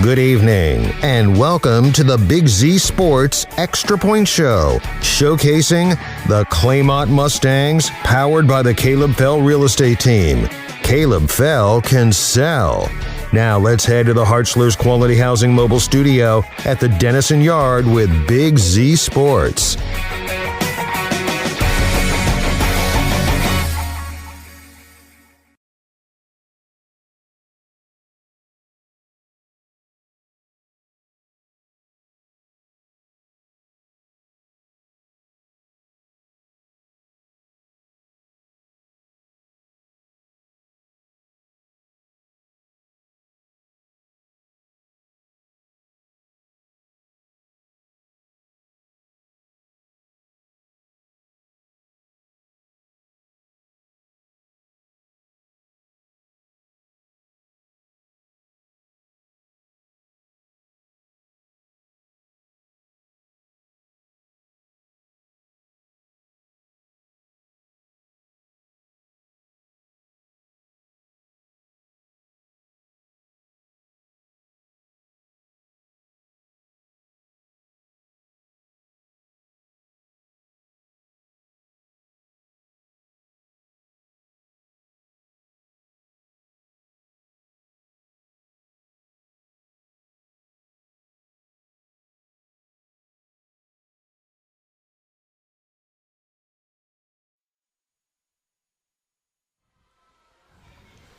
Good evening, and welcome to the Big Z Sports Extra Point Show, showcasing the Claymont Mustangs, powered by the Caleb Fell Real Estate Team. Caleb Fell can sell. Now let's head to the Hartzler's Quality Housing Mobile Studio at the Dennison Yard with Big Z Sports.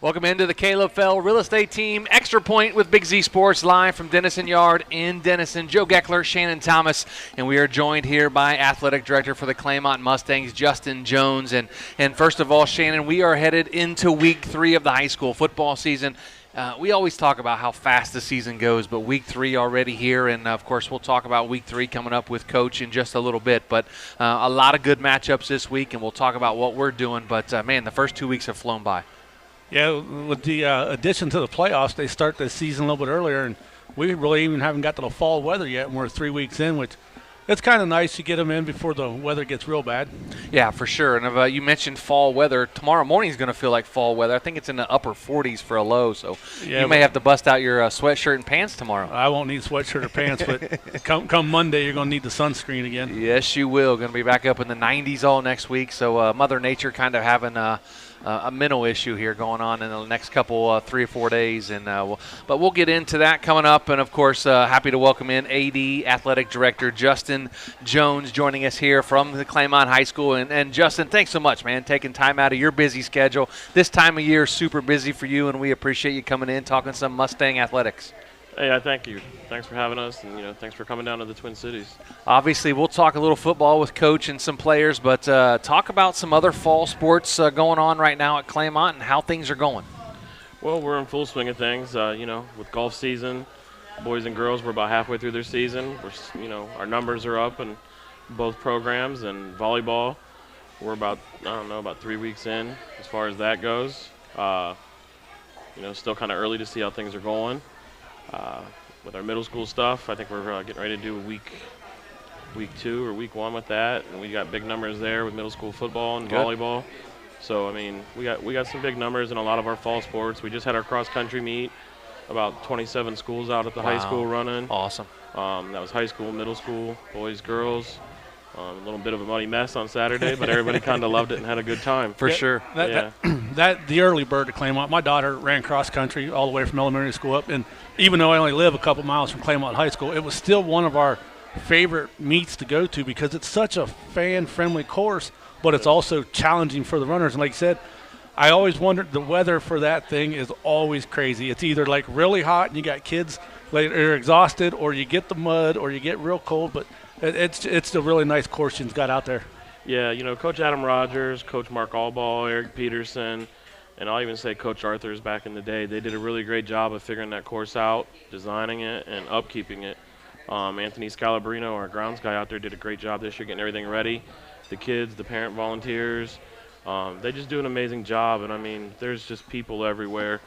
Welcome into the Caleb Fell Real Estate Team Extra Point with Big Z Sports, live from Dennison Yard in Dennison. Joe Geckler, Shannon Thomas, and we are joined here by Athletic Director for the Claymont Mustangs, Justin Jones. And first of all, Shannon, we are headed into Week 3 of the high school football season. We always talk about how fast the season goes, but Week 3 already here, and of course we'll talk about Week 3 coming up with Coach in just a little bit. But a lot of good matchups this week, and we'll talk about what we're doing. But, man, the first 2 weeks have flown by. Yeah, with the addition to the playoffs, they start the season a little bit earlier, and we really even haven't got to the fall weather yet, and we're 3 weeks in, which it's kind of nice to get them in before the weather gets real bad. Yeah, for sure. And you mentioned fall weather. Tomorrow morning is going to feel like fall weather. I think it's in the upper 40s for a low, so you may have to bust out your sweatshirt and pants tomorrow. I won't need sweatshirt or pants, but come Monday, you're going to need the sunscreen again. Yes, you will. Going to be back up in the 90s all next week, so Mother Nature kind of having a mental issue here going on in the next couple 3 or 4 days, but we'll get into that coming up. And of course, happy to welcome in AD Athletic Director Justin Jones joining us here from the Claymont High School. And Justin, thanks so much, man, taking time out of your busy schedule. This time of year is super busy for you, and we appreciate you coming in talking some Mustang athletics. Hey, thank you. Thanks for having us, and thanks for coming down to the Twin Cities. Obviously, we'll talk a little football with Coach and some players, but talk about some other fall sports going on right now at Claymont and how things are going. Well, we're in full swing of things. With golf season, boys and girls, we're about halfway through their season. Our numbers are up in both programs, and volleyball, we're about 3 weeks in as far as that goes. Still kind of early to see how things are going. With our middle school stuff, I think we're getting ready to do week 2 or week 1 with that, and we got big numbers there with middle school football and volleyball. So we got some big numbers in a lot of our fall sports. We just had our cross country meet, about 27 schools out at the high school running. Awesome. That was high school, middle school, boys, girls. A little bit of a muddy mess on Saturday, but everybody kind of loved it and had a good time. For sure. The early bird to Claymont. My daughter ran cross country all the way from elementary school up, and even though I only live a couple miles from Claymont High School, it was still one of our favorite meets to go to because it's such a fan-friendly course, but it's also challenging for the runners. And like you said, I always wondered, the weather for that thing is always crazy. It's either like really hot and you got kids that are exhausted, or you get the mud, or you get real cold, but it's a really nice course you've got out there. Yeah, Coach Adam Rogers, Coach Mark Allball, Eric Peterson, and I'll even say Coach Arthur's back in the day. They did a really great job of figuring that course out, designing it, and upkeeping it. Anthony Scalabrino, our grounds guy out there, did a great job this year getting everything ready. The kids, the parent volunteers, they just do an amazing job. And, there's just people everywhere.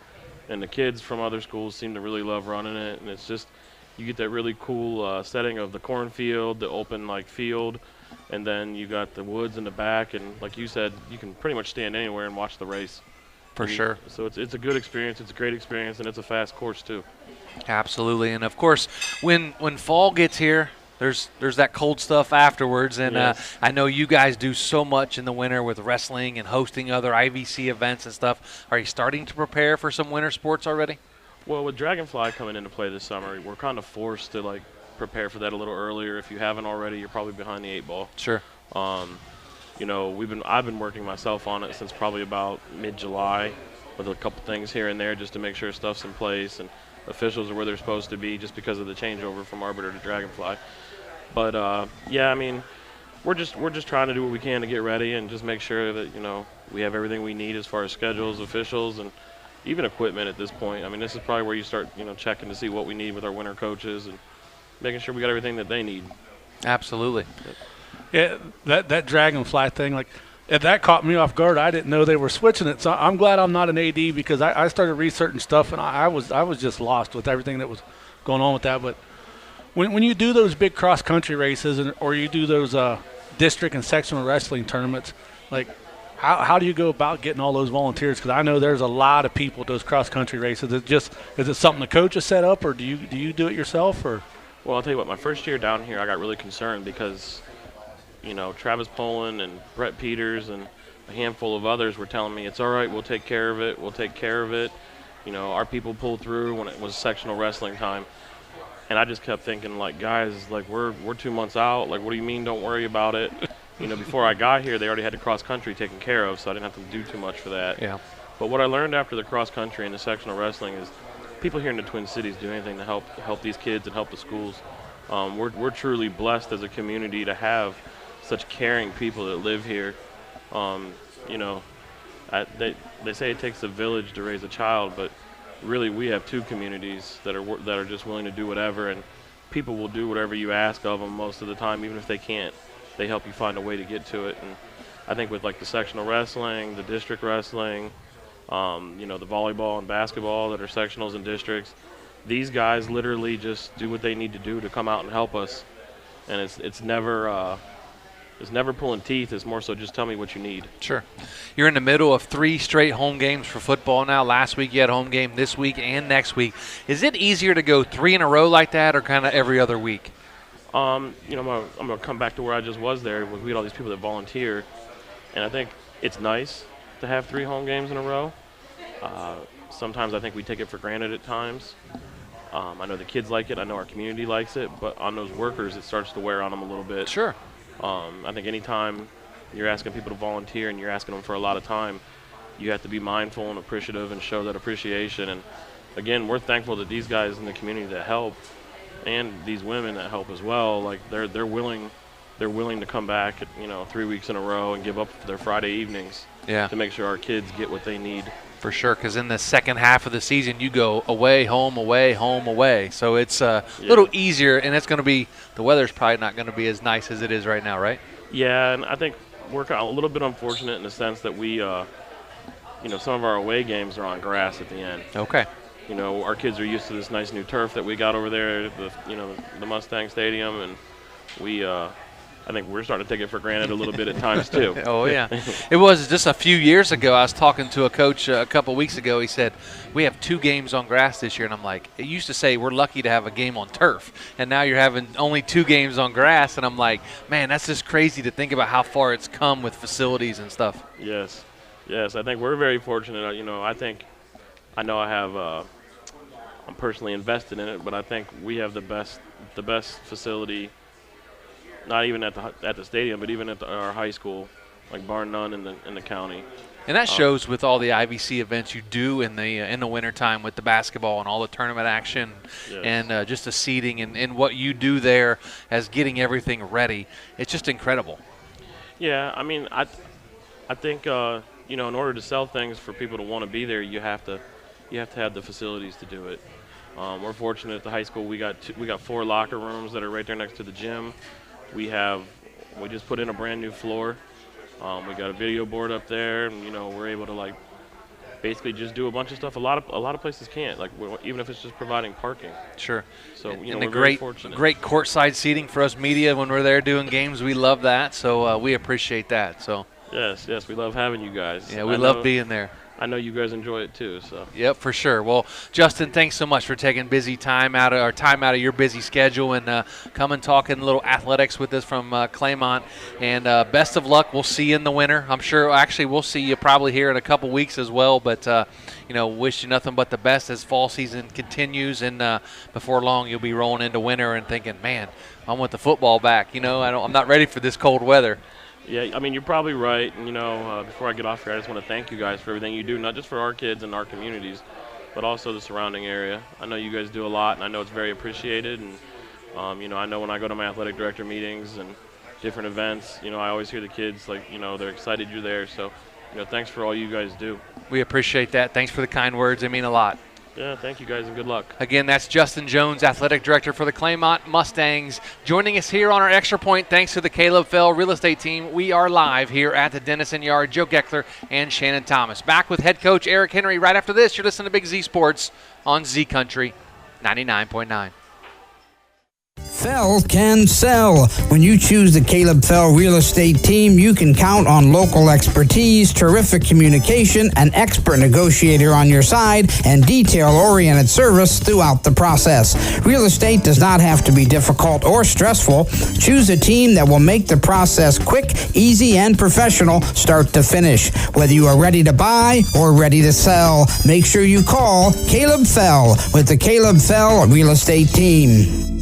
And the kids from other schools seem to really love running it. And it's just, you get that really cool setting of the cornfield, the open field, and then you got the woods in the back. And like you said, you can pretty much stand anywhere and watch the race. For sure. So it's a good experience. It's a great experience, and it's a fast course too. Absolutely. And of course, when fall gets here, there's that cold stuff afterwards. And Yes. I know you guys do so much in the winter with wrestling and hosting other IVC events and stuff. Are you starting to prepare for some winter sports already? Well, with Dragonfly coming into play this summer, we're kind of forced to like prepare for that a little earlier. If you haven't already, you're probably behind the 8 ball. Sure. You know, I've been working myself on it since probably about mid-July with a couple things here and there just to make sure stuff's in place and officials are where they're supposed to be just because of the changeover from Arbiter to Dragonfly. But yeah, I mean, we're just trying to do what we can to get ready and just make sure that, you know, we have everything we need as far as schedules, officials, and even equipment at this point. I mean, this is probably where you start, you know, checking to see what we need with our winter coaches and making sure we got everything that they need. Absolutely. Yeah, that Dragonfly thing, like, that caught me off guard. I didn't know they were switching it. So I'm glad I'm not an AD because I started researching stuff and I was just lost with everything that was going on with that. But when you do those big cross country races or you do those district and sectional wrestling tournaments, like, how do you go about getting all those volunteers? Because I know there's a lot of people at those cross country races. Is it something the coach has set up, or do you do it yourself? Or Well, I'll tell you what, my first year down here, I got really concerned because, you know, Travis Poland and Brett Peters and a handful of others were telling me, it's all right, we'll take care of it, we'll take care of it. You know, our people pulled through when it was sectional wrestling time. And I just kept thinking, like, guys, like, we're 2 months out. Like, what do you mean don't worry about it? You know, before I got here, they already had the cross country taken care of, so I didn't have to do too much for that. Yeah. But what I learned after the cross country and the sectional wrestling is people here in the Twin Cities do anything to help these kids and help the schools. We're truly blessed as a community to have such caring people that live here. You know, they say it takes a village to raise a child, but really we have 2 communities that are just willing to do whatever, and people will do whatever you ask of them most of the time, even if they can't. They help you find a way to get to it. And I think with like the sectional wrestling, the district wrestling, you know, the volleyball and basketball that are sectionals and districts, these guys literally just do what they need to do to come out and help us. And it's never pulling teeth. It's more so just tell me what you need. Sure. You're in the middle of 3 straight home games for football now. Last week you had a home game, this week and next week. Is it easier to go 3 in a row like that or kind of every other week? You know, I'm gonna come back to where I just was there. We had all these people that volunteer, and I think it's nice to have 3 home games in a row. Sometimes I think we take it for granted at times. I know the kids like it. I know our community likes it. But on those workers, it starts to wear on them a little bit. Sure. I think anytime you're asking people to volunteer and you're asking them for a lot of time, you have to be mindful and appreciative and show that appreciation. And again, we're thankful that these guys in the community that help, and these women that help as well, like they're willing to come back, you know, 3 weeks in a row and give up their Friday evenings to make sure our kids get what they need. For sure, because in the second half of the season, you go away, home, away, home, away. So it's a little easier, and it's going to be – the weather's probably not going to be as nice as it is right now, right? Yeah, and I think we're a little bit unfortunate in the sense that we, you know, some of our away games are on grass at the end. Okay. You know, our kids are used to this nice new turf that we got over there, the Mustang Stadium, and we I think we're starting to take it for granted a little bit at times too. Oh, yeah. It was just a few years ago. I was talking to a coach a couple weeks ago. He said, we have 2 games on grass this year. And I'm like, it used to say we're lucky to have a game on turf. And now you're having only 2 games on grass. And I'm like, man, that's just crazy to think about how far it's come with facilities and stuff. Yes. Yes, I think we're very fortunate. You know, I know I have I'm personally invested in it, but I think we have the best facility. Not even at the stadium, but even at our high school, like bar none in the county. And that shows with all the IVC events you do in the wintertime with the basketball and all the tournament action and just the seating and what you do there as getting everything ready. It's just incredible. Yeah, I mean, I think you know, in order to sell things for people to want to be there, you have to have the facilities to do it. We're fortunate at the high school. We got 4 locker rooms that are right there next to the gym. We just put in a brand new floor. We got a video board up there, and you know, we're able to like basically just do a bunch of stuff. A lot of places can't, like even if it's just providing parking. Sure. So you and know, the we're very fortunate. Great courtside seating for us media when we're there doing games. We love that, so we appreciate that. So yes, we love having you guys. Yeah, we love being there. I know you guys enjoy it too. So. Yep, for sure. Well, Justin, thanks so much for taking time out of your busy schedule and coming talking a little athletics with us from Claymont. And best of luck. We'll see you in the winter. I'm sure. Actually, we'll see you probably here in a couple weeks as well. But wish you nothing but the best as fall season continues. And before long, you'll be rolling into winter and thinking, man, I want the football back. I'm not ready for this cold weather. Yeah, I mean, you're probably right. And, before I get off here, I just want to thank you guys for everything you do, not just for our kids and our communities, but also the surrounding area. I know you guys do a lot, and I know it's very appreciated. And, I know when I go to my athletic director meetings and different events, I always hear the kids, they're excited you're there. So, thanks for all you guys do. We appreciate that. Thanks for the kind words. They mean a lot. Yeah, thank you guys, and good luck. Again, that's Justin Jones, athletic director for the Claymont Mustangs, joining us here on our Extra Point thanks to the Caleb Fell real estate team. We are live here at the Dennison Yard. Joe Geckler and Shannon Thomas. Back with head coach Eric Henry right after this. You're listening to Big Z Sports on Z Country 99.9. Fell can sell. When you choose the Caleb Fell real estate team, you can count on local expertise, terrific communication, an expert negotiator on your side, and detail-oriented service throughout the process. Real estate does not have to be difficult or stressful. Choose a team that will make the process quick, easy, and professional start to finish. Whether you are ready to buy or ready to sell, make sure you call Caleb Fell with the Caleb Fell real estate team.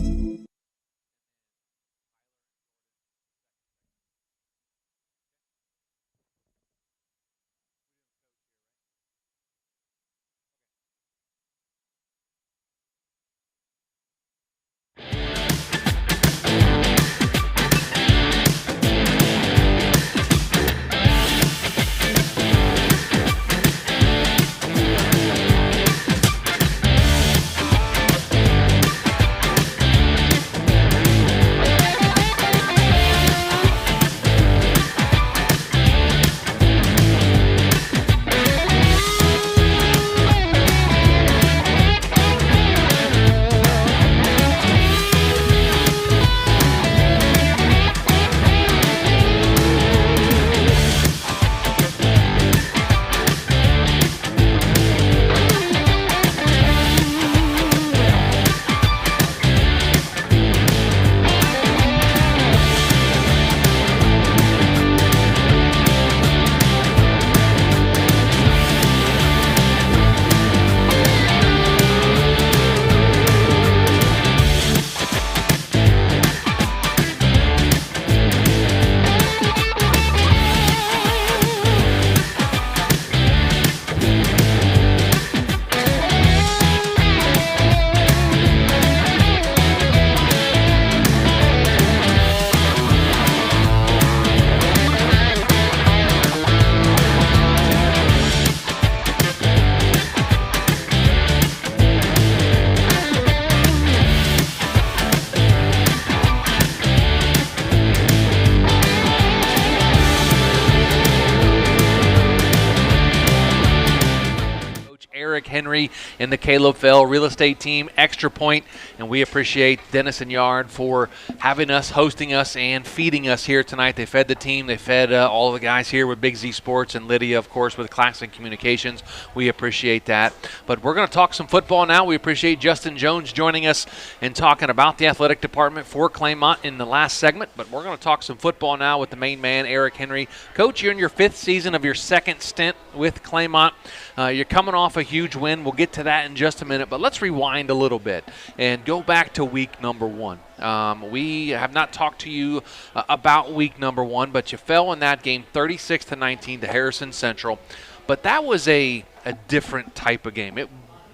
Henry and the Caleb Fell real estate team, Extra Point, and we appreciate Dennison Yard for having us, hosting us, and feeding us here tonight. They fed the team. They fed all the guys here with Big Z Sports and Lydia, of course, with Classic Communications. We appreciate that. But we're going to talk some football now. We appreciate Justin Jones joining us and talking about the athletic department for Claymont in the last segment. But we're going to talk some football now with the main man, Eric Henry. Coach, you're in your 5th season of your 2nd stint with Claymont. You're coming off a huge win. We'll get to that in just a minute, but let's rewind a little bit and go back to week number 1. We have not talked to you about week number 1, but you fell in that game 36-19 to Harrison Central. But that was a different type of game.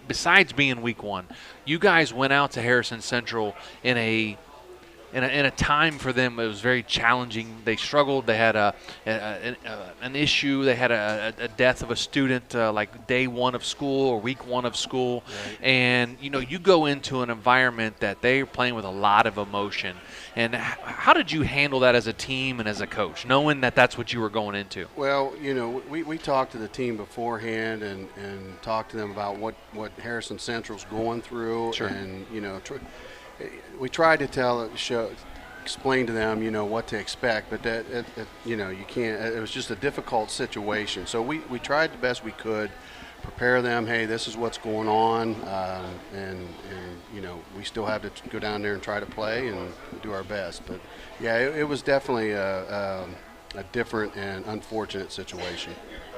Besides being week 1, you guys went out to Harrison Central in a time for them it was very challenging. They struggled. They had an issue. They had a death of a student like day 1 of school or week 1 of school. Right. And, you go into an environment that they're playing with a lot of emotion. And how did you handle that as a team and as a coach, knowing that that's what you were going into? Well, we talked to the team beforehand and talked to them about what Harrison Central's going through. Sure. And, we tried to explained to them, what to expect, but you can't. It was just a difficult situation. So we tried the best we could, prepare them. Hey, this is what's going on, and we still have to go down there and try to play and do our best. But yeah, it was definitely a different and unfortunate situation.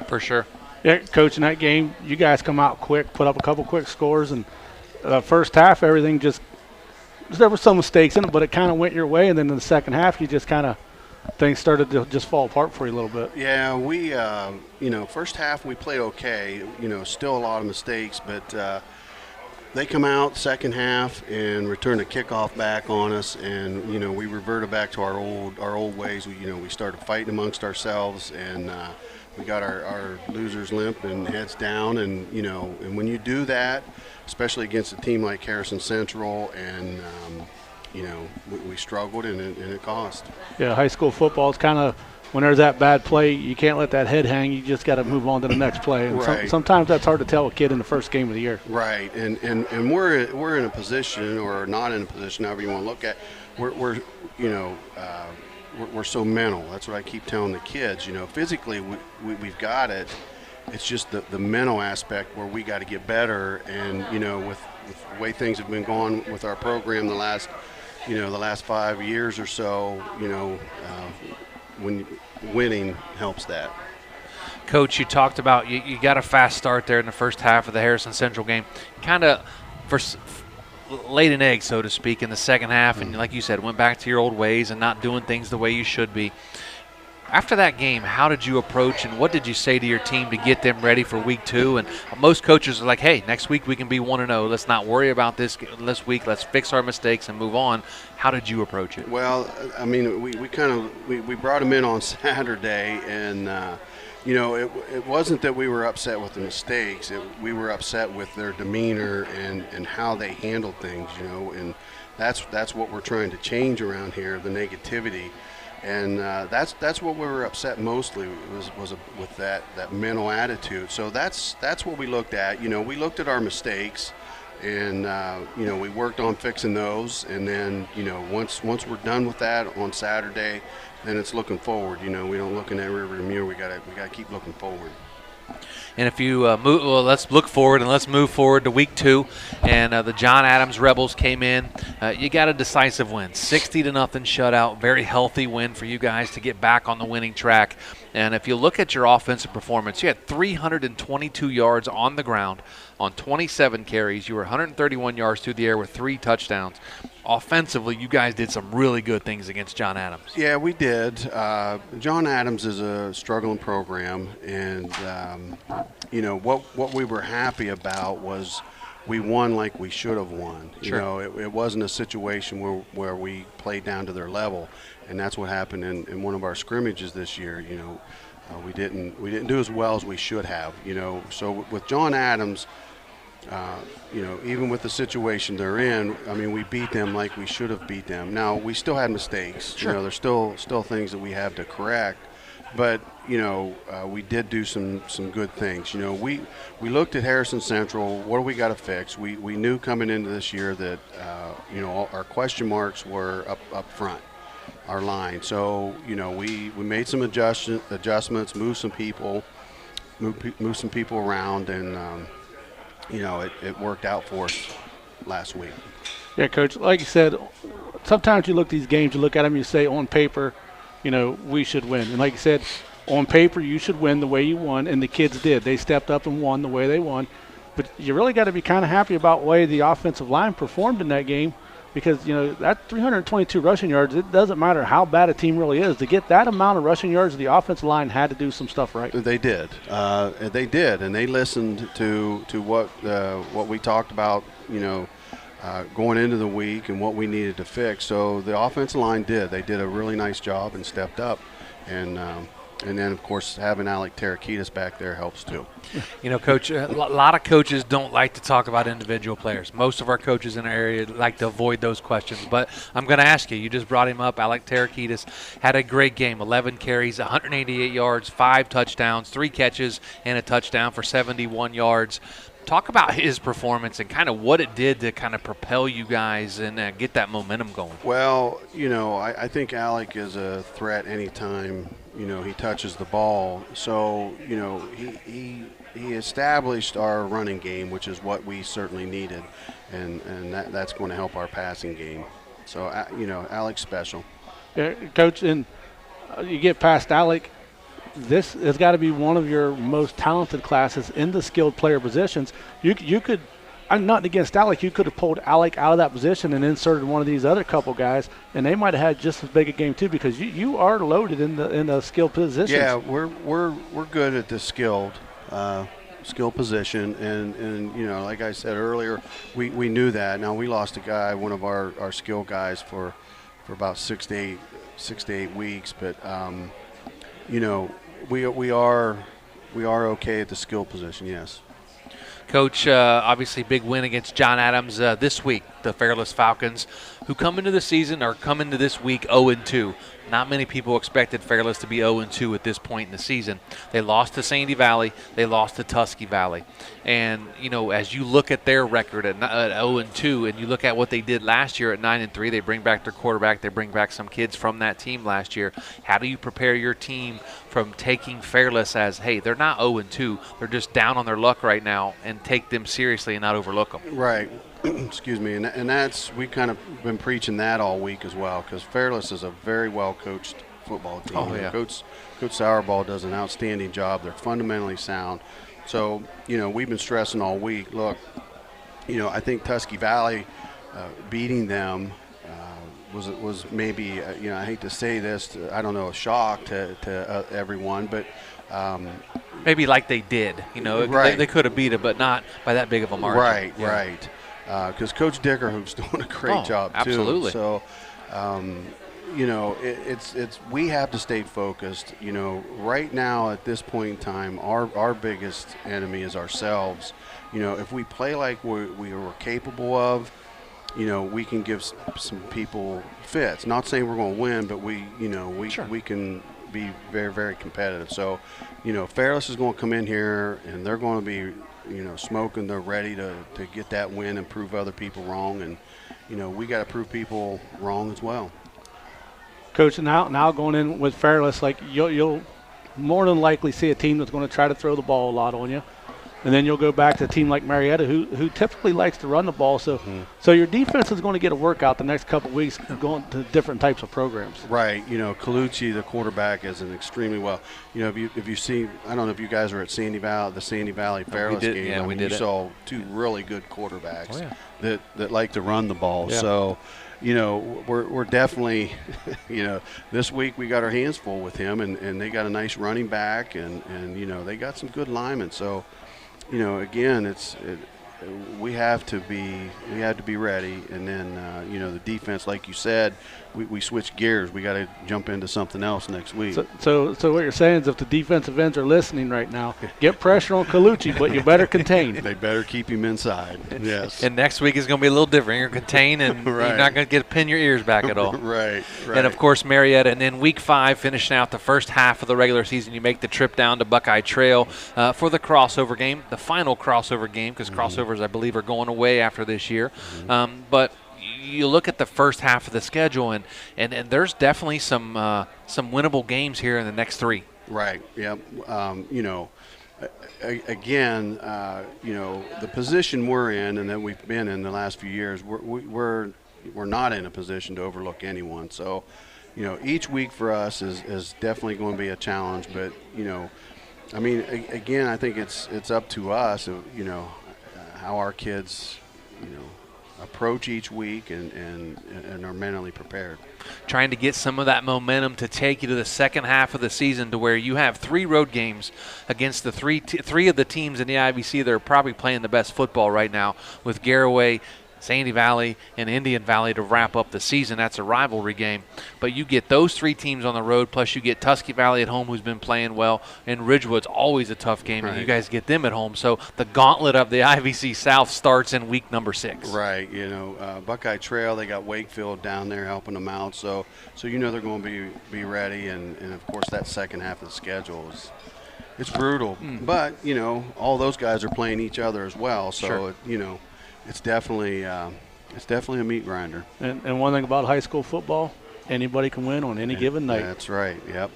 For sure. Yeah, Coach, in that game, you guys come out quick, put up a couple quick scores, and the first half, everything there were some mistakes in it, but it kind of went your way, and then in the second half, you just kind of things started to just fall apart for you a little bit. Yeah, we, first half we played okay. Still a lot of mistakes, but they come out second half and return a kickoff back on us, and we reverted back to our old ways. We started fighting amongst ourselves, and we got our losers limp and heads down, and and when you do that, especially against a team like Harrison Central, and we struggled, and it cost. Yeah, high school football is kind of, when there's that bad play, you can't let that head hang. You just got to move on to the next play. And right. Sometimes that's hard to tell a kid in the first game of the year. Right, and we're in a position, or not in a position, however you want to look at. We're so mental. That's what I keep telling the kids. Physically we've got it. It's just the mental aspect where we got to get better. And with the way things have been going with our program the last 5 years or so, when winning helps that. Coach, you talked about you got a fast start there in the first half of the Harrison Central game. Kind of laid an egg, so to speak, in the second half, and like you said, went back to your old ways and not doing things the way you should be. After that game, how did you approach, and what did you say to your team to get them ready for week 2? And most coaches are like, hey, next week we can be 1-0. Let's not worry about this week. Let's fix our mistakes and move on. How did you approach it? Well, I mean, we brought them in on Saturday, and it wasn't that we were upset with the mistakes. We were upset with their demeanor and how they handled things, and that's what we're trying to change around here, the negativity. And that's what we were upset mostly was with that mental attitude. So that's what we looked at. We looked at our mistakes, and we worked on fixing those. And then once we're done with that on Saturday, then it's looking forward. We don't look in that rearview mirror. We gotta keep looking forward. And if you let's look forward and let's move forward to week 2. And the John Adams Rebels came in. You got a decisive win, 60-0 shutout. Very healthy win for you guys to get back on the winning track. And if you look at your offensive performance, you had 322 yards on the ground on 27 carries. You were 131 yards through the air with 3 touchdowns. Offensively, you guys did some really good things against John Adams. Yeah, we did. John Adams is a struggling program, and what we were happy about was we won like we should have won. Sure. It wasn't a situation where we played down to their level, and that's what happened in one of our scrimmages this year. We didn't do as well as we should have. So with John Adams, even with the situation they're in, I mean, we beat them like we should have beat them. Now, we still had mistakes. Sure. There's still things that we have to correct. But, we did do some good things. We looked at Harrison Central. What do we got to fix? We knew coming into this year that, our question marks were up front, our line. So, we made some adjustments, moved some people around, and it worked out for us last week. Yeah, Coach, like you said, sometimes you look at these games, you look at them, you say on paper, we should win. And like you said, on paper you should win the way you won, and the kids did. They stepped up and won the way they won. But you really got to be kind of happy about the way the offensive line performed in that game, because, that 322 rushing yards, it doesn't matter how bad a team really is. To get that amount of rushing yards, the offensive line had to do some stuff right. They did. And they listened to what we talked about, going into the week and what we needed to fix. So the offensive line did. They did a really nice job and stepped up. And then, of course, having Alec Tarakitis back there helps too. Coach, a lot of coaches don't like to talk about individual players. Most of our coaches in our area like to avoid those questions. But I'm going to ask you. You just brought him up. Alec Tarakitis had a great game, 11 carries, 188 yards, 5 touchdowns, 3 catches, and a touchdown for 71 yards. Talk about his performance and kind of what it did to kind of propel you guys and get that momentum going. Well, I think Alec is a threat anytime, he touches the ball. So, he established our running game, which is what we certainly needed, and that's going to help our passing game. So, Alec's special. Yeah, Coach, and you get past Alec, this has got to be one of your most talented classes in the skilled player positions. You could, I'm not against Alec, you could have pulled Alec out of that position and inserted one of these other couple guys, and they might have had just as big a game too, because you are loaded in the skilled positions. Yeah, we're good at the skilled position, and like I said earlier, we knew that. Now we lost a guy, one of our skill guys for about 6 to 8 weeks, but we are okay at the skill position, yes. Coach, obviously big win against John Adams this week. The Fairless Falcons, who come into the season or come into this week 0-2. Not many people expected Fairless to be 0-2 at this point in the season. They lost to Sandy Valley. They lost to Tusky Valley. And, as you look at their record at 0-2 and you look at what they did last year at 9-3, they bring back their quarterback. They bring back some kids from that team last year. How do you prepare your team from taking Fairless as, hey, they're not 0-2. They're just down on their luck right now, and take them seriously and not overlook them? Right. Excuse me, and that's, we kind of been preaching that all week as well, because Fairless is a very well coached football team. Oh, yeah. Coach Sauerball does an outstanding job. They're fundamentally sound. So we've been stressing all week. Look, I think Tusky Valley beating them was maybe I hate to say this, I don't know, a shock to everyone, but. Maybe like they did, right. They could have beat it, but not by that big of a margin. Right, yeah. right. Because Coach Dickerhoof's doing a great job too. Absolutely. So, it's we have to stay focused. Right now at this point in time, our biggest enemy is ourselves. If we play like we were capable of, we can give some people fits. Not saying we're going to win, but we can be very, very competitive. So, Fairless is going to come in here and they're going to be, smoking. They're ready to get that win and prove other people wrong. And, we got to prove people wrong as well. Coach, now going in with Fairless, like you'll more than likely see a team that's going to try to throw the ball a lot on you. And then you'll go back to a team like Marietta, who typically likes to run the ball. So, so your defense is going to get a workout the next couple of weeks going to different types of programs. Right. Colucci, the quarterback, is an extremely well. If you see, I don't know if you guys were at the Sandy Valley Fairless game. Yeah, we did. You saw two really good quarterbacks that like to run the ball. Yeah. So, we're definitely, this week we got our hands full with him, and they got a nice running back, and they got some good linemen. So. Again, we have to be ready, and then the defense, like you said, we switch gears. We got to jump into something else next week. So what you're saying is, if the defensive ends are listening right now, get pressure on Colucci, but you better contain. They better keep him inside. Yes. And next week is going to be a little different. You're going to contain, and right. You're not going to pin your ears back at all. Right. And, of course, Marietta. And then week 5, finishing out the first half of the regular season, you make the trip down to Buckeye Trail for the crossover game, the final crossover game, because crossovers, I believe, are going away after this year. But you look at the first half of the schedule, and there's definitely some winnable games here in the next 3. Right. Yeah. Again, the position we're in and that we've been in the last few years, we're not in a position to overlook anyone. So, each week for us is definitely going to be a challenge. But again, I think it's up to us, how our kids, approach each week and are mentally prepared. Trying to get some of that momentum to take you to the second half of the season, to where you have 3 road games against the three of the teams in the IVC that are probably playing the best football right now, with Garaway, Sandy Valley, and Indian Valley to wrap up the season. That's a rivalry game. But you get those 3 teams on the road, plus you get Tusky Valley at home, who's been playing well, and Ridgewood's always a tough game, right. And you guys get them at home. So the gauntlet of the IVC South starts in week number 6. Right. Buckeye Trail, they got Wakefield down there helping them out. So they're going to be ready. And, of course, that second half of the schedule It's brutal. But, you know, all those guys are playing each other as well. So, Sure. you know, it's definitely a meat grinder. And one thing about high school football, anybody can win on any given night. That's right. Yep.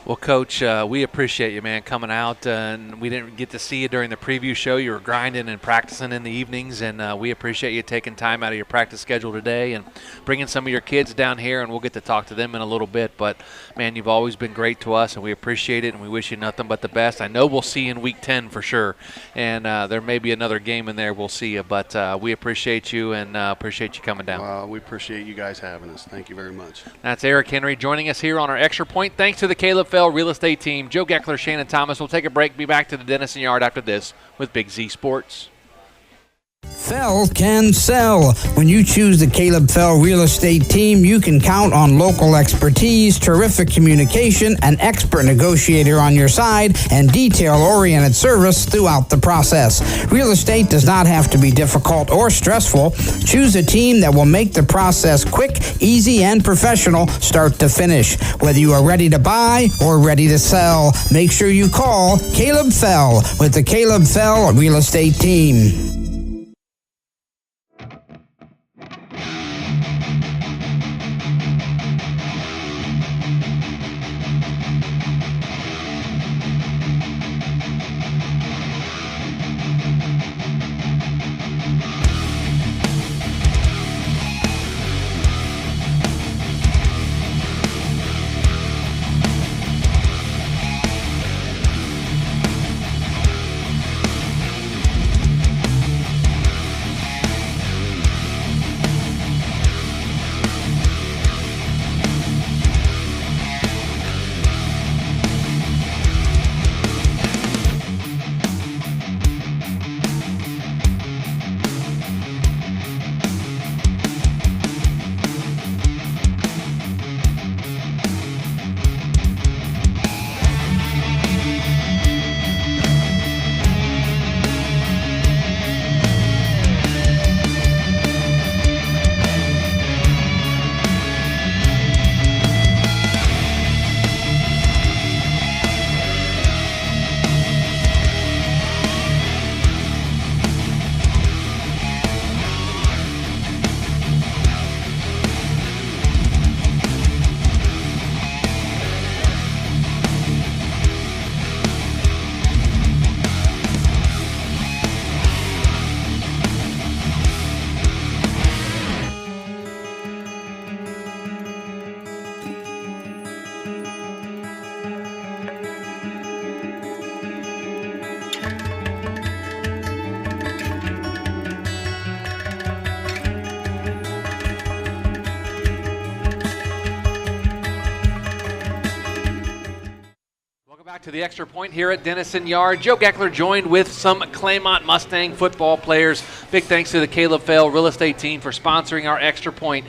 Well, Coach, we appreciate you, man, coming out. And we didn't get to see you during the preview show. You were grinding and practicing in the evenings, and we appreciate you taking time out of your practice schedule today and bringing some of your kids down here, and we'll get to talk to them in a little bit. But, man, you've always been great to us, and we appreciate it, and we wish you nothing but the best. I know we'll see you in Week 10 for sure, and there may be another game in there. We'll see you. But we appreciate you and appreciate you coming down. Well, we appreciate you guys having us. Thank you very much. That's Eric Henry joining us here on our Extra Point. Thanks to the Caleb Fell Real Estate Team, Joe Geckler, Shannon Thomas. We'll take a break, be back to the Dennison Yard after this with Big Z Sports. Fell can sell. When you choose the Caleb Fell Real Estate Team, you can count on local expertise, terrific communication, an expert negotiator on your side, and detail-oriented service throughout the process. Real estate does not have to be difficult or stressful. Choose a team that will make the process quick, easy, and professional start to finish. Whether you are ready to buy or ready to sell, make sure you call Caleb Fell with the Caleb Fell Real Estate Team. Back to the Extra Point here at Dennison Yard. Joe Geckler joined with some Claymont Mustang football players. Big thanks to the Caleb Fell Real Estate Team for sponsoring our Extra Point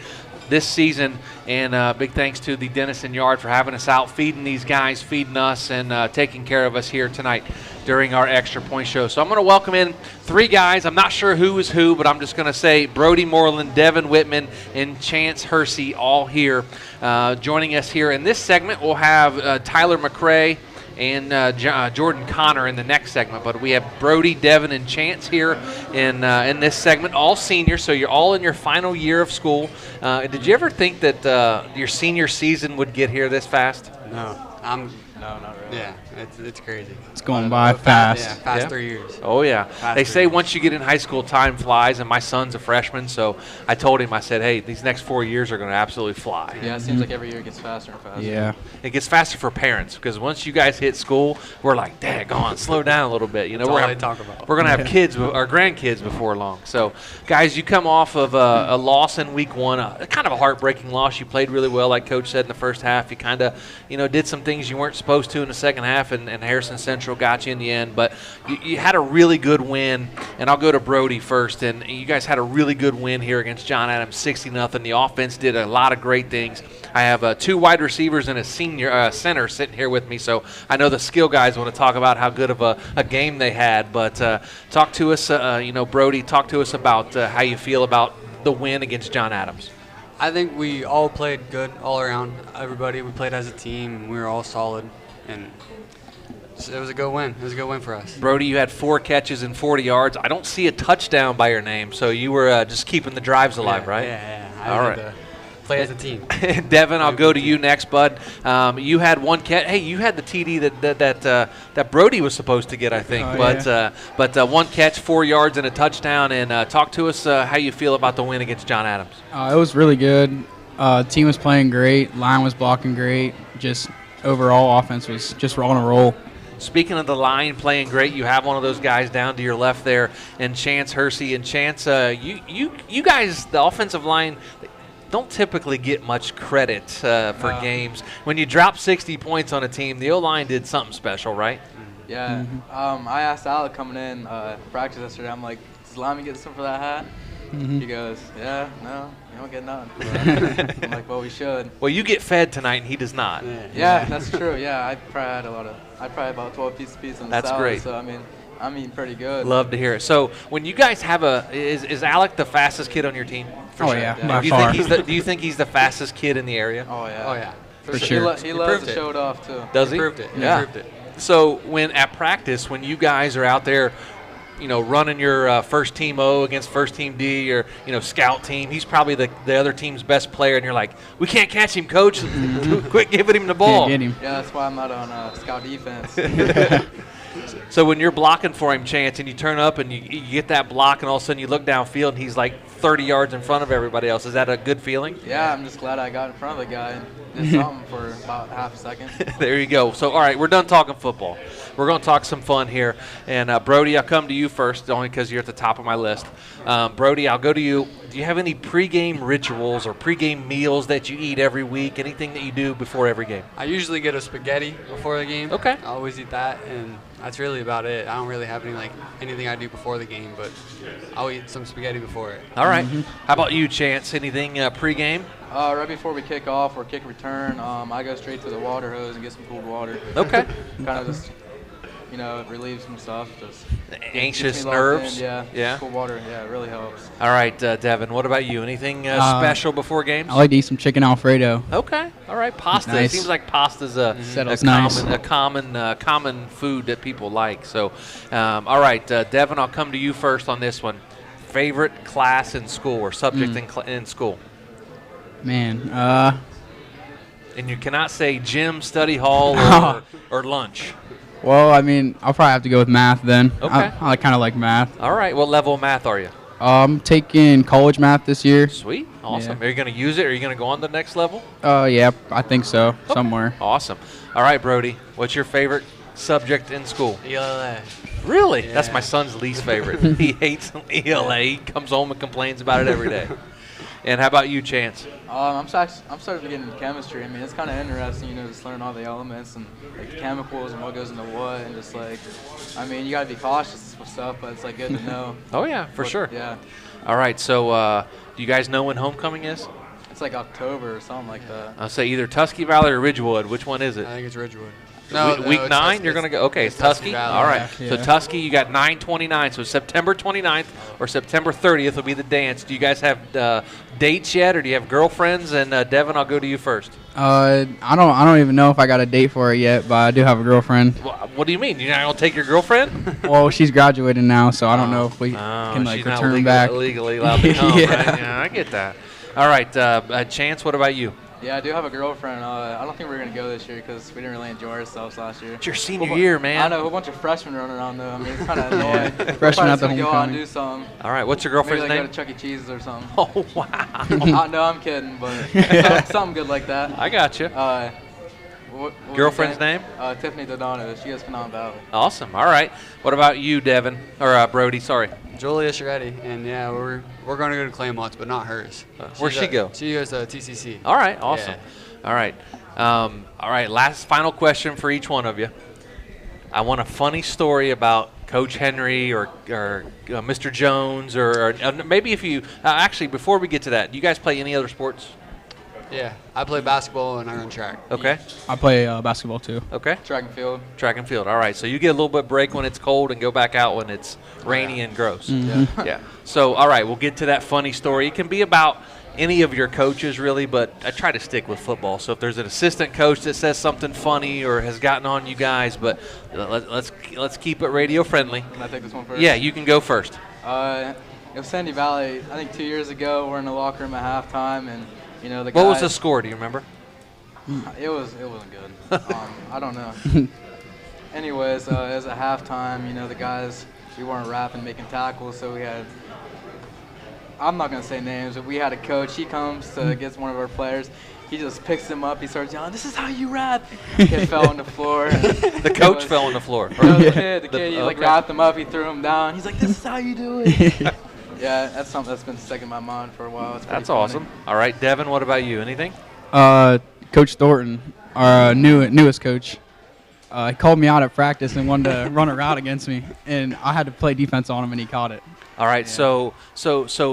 this season, and big thanks to the Dennison Yard for having us out, feeding these guys, feeding us, and taking care of us here tonight during our Extra Point show. So I'm going to welcome in three guys. I'm not sure who is who, but I'm just going to say Brody Moreland, Devin Whitman, and Chance Hersey all here. Joining us here in this segment, we'll have Tyler McRae and Jordan Connor in the next segment. But we have Brody, Devin, and Chance here in this segment, all seniors, so you're all in your final year of school. Did you ever think that your senior season would get here this fast? No, No, not really. yeah, it's crazy. It's going by fast. Yeah, past Yeah. 3 years. Oh, yeah. Past They 3 say years. once you get in high school, time flies, and my son's a freshman, so I told him, I said, hey, these next 4 years are going to absolutely fly. Yeah, it seems like every year it gets faster and faster. Yeah. It gets faster for parents because once you guys hit school, we're like, daggone, slow down a little bit. You know, That's we're all gonna they talk about. We're gonna have kids, our grandkids before long. So, guys, you come off of a loss in week one, kind of a heartbreaking loss. You played really well, like Coach said in the first half. You kind of, did some things you weren't supposed to in the second half, and Harrison Central got you in the end. But you had a really good win, and I'll go to Brody first. And you guys had a really good win here against John Adams, 60-0. The offense did a lot of great things. I have 2 wide receivers and a senior center sitting here with me, so I know the skill guys want to talk about how good of a game they had. But talk to us, Brody, talk to us about how you feel about the win against John Adams. I think we all played good all around. Everybody, we played as a team, and we were all solid. And It was a good win. It was a good win for us. Brody, you had 4 catches and 40 yards. I don't see a touchdown by your name, so you were just keeping the drives alive, right? Yeah. All right. To play as a team. Devin, I'll go to you next, bud. You had 1 catch. Hey, you had the TD that Brody was supposed to get, I think. But 1 catch, 4 yards, and a touchdown. And talk to us how you feel about the win against John Adams. It was really good. Team was playing great. Line was blocking great. Just overall offense was just on a roll. Speaking of the line playing great, you have one of those guys down to your left there, and Chance Hersey. And Chance, you guys, the offensive line, don't typically get much credit for games. When you drop 60 points on a team, the O-line did something special, right? Yeah. I asked Alec coming in practice yesterday. I'm like, does Lyman get something for that hat? He goes, yeah, no, you don't get none. I'm like, well, we should. Well, you get fed tonight, and he does not. Yeah, that's true. Yeah, I probably had about 12 pieces on the That's salad. great. So, I mean, I'm eating pretty good. Love to hear it. So when you guys have is Alec the fastest kid on your team? For sure. Yeah. By Do you far. think do you think he's the fastest kid in the area? Oh, yeah. Oh, yeah. For sure. He loves to show it off, too. Does he? Proved it. Yeah. He proved it. So when at practice, when you guys are out there, running your first team O against first team D or, scout team, he's probably the other team's best player, and you're like, we can't catch him, coach. Quit giving him the ball. Can't get him. Yeah, that's why I'm not on scout defense. So when you're blocking for him, Chance, and you turn up and you get that block, and all of a sudden you look downfield and he's like 30 yards in front of everybody else, is that a good feeling? Yeah, I'm just glad I got in front of the guy and did something for about half a second. There you go. So, all right, we're done talking football. We're going to talk some fun here. And, Brody, I'll come to you first, only because you're at the top of my list. Brody, I'll go to you. Do you have any pregame rituals or pregame meals that you eat every week, anything that you do before every game? I usually get a spaghetti before the game. Okay. I always eat that, and that's really about it. I don't really have anything I do before the game, but I'll eat some spaghetti before it. All right. How about you, Chance? Anything pregame? Right before we kick off or kick return, I go straight to the water hose and get some cold water. Okay. Kind of just, it relieves some stuff. Just Anxious gets me locked nerves? in. Yeah. Cold water, yeah, it really helps. All right, Devin, what about you? Anything special before games? I like to eat some chicken Alfredo. Okay. All right, pasta. Nice. It seems like pasta's a common food that people like. So, all right, Devin, I'll come to you first on this one. Favorite class in school or subject in school? Man, And you cannot say gym, study hall, or lunch. well, I mean, I'll probably have to go with math then. Okay. I kind of like math. All right, what level of math are you? I'm taking college math this year. Sweet. Awesome. Yeah. Are you going to use it? Are you going to go on to the next level? Yeah, I think so, somewhere. Awesome. All right, Brody, what's your favorite subject in school? ELA. Really? Yeah. That's my son's least favorite. He hates ELA. He comes home and complains about it every day. And how about you, Chance? I'm starting to get into chemistry. I mean, it's kind of interesting, just learn all the elements and like the chemicals and what goes into what, and just like, I mean, you got to be cautious with stuff, but it's like good to know. Oh yeah, for sure. Yeah. All right. So, do you guys know when homecoming is? It's like October or something like that. I'll say either Tusky Valley or Ridgewood. Which one is it? I think it's Ridgewood. Week 9, you're going to go. Okay, it's Tusky. Valley. All right. Yeah. So Tusky, you got 9/29. So September 29th or September 30th will be the dance. Do you guys have dates yet, or do you have girlfriends? And Devin, I'll go to you first. I don't even know if I got a date for it yet, but I do have a girlfriend. What do you mean? You're not going to take your girlfriend? Well, she's graduating now, so I don't know if we can she's return not back. legally allowed to come, Yeah. right? Yeah, I get that. All right, Chance, what about you? Yeah, I do have a girlfriend. I don't think we're going to go this year because we didn't really enjoy ourselves last year. It's your senior year, man. I know, a whole bunch of freshmen running around, though. I mean, it's kind of annoying. Freshmen at the Probably go out and homecoming. do something. All right, what's your Maybe girlfriend's like name? go to Chuck E. Cheese's or something. Oh, wow. No, I'm kidding, but something good like that. I got you. What Girlfriend's name? Tiffany Donato. She goes Canaan Valley. Awesome. All right. What about you, Devin? Or Brody, sorry. Julia Shreddy, and yeah, we're going to go to Claymont, but not hers. Where'd she go? She goes to TCC. All right. Awesome. Yeah. All right. Last final question for each one of you. I want a funny story about Coach Henry or Mr. Jones or maybe if you actually before we get to that, do you guys play any other sports? Yeah, I play basketball and I run track. Okay. I play basketball too. Okay. Track and field. Track and field. All right. So you get a little bit break when it's cold and go back out when it's rainy and gross. Mm-hmm. Yeah. So, all right, we'll get to that funny story. It can be about any of your coaches really, but I try to stick with football. So if there's an assistant coach that says something funny or has gotten on you guys, but let's keep it radio friendly. Can I take this one first? Yeah, you can go first. It was Sandy Valley. I think 2 years ago, we're in the locker room at halftime, and the What was guys, the score? Do you remember? It wasn't good. I don't know. Anyways, it was at halftime. The guys, we weren't rapping, making tackles, so we had. I'm not gonna say names, but we had a coach. He comes to gets one of our players. He just picks him up. He starts yelling, "This is how you rap!" Kid fell on the floor. The coach fell on the floor. No, the kid. He wrapped him up. He threw him down. He's like, "This is how you do it." Yeah, that's something that's been stuck in my mind for a while. That's funny. awesome. All right, Devin, what about you? Anything? Coach Thornton, our newest coach, he called me out at practice and wanted to run a route against me, and I had to play defense on him, and he caught it. All right, so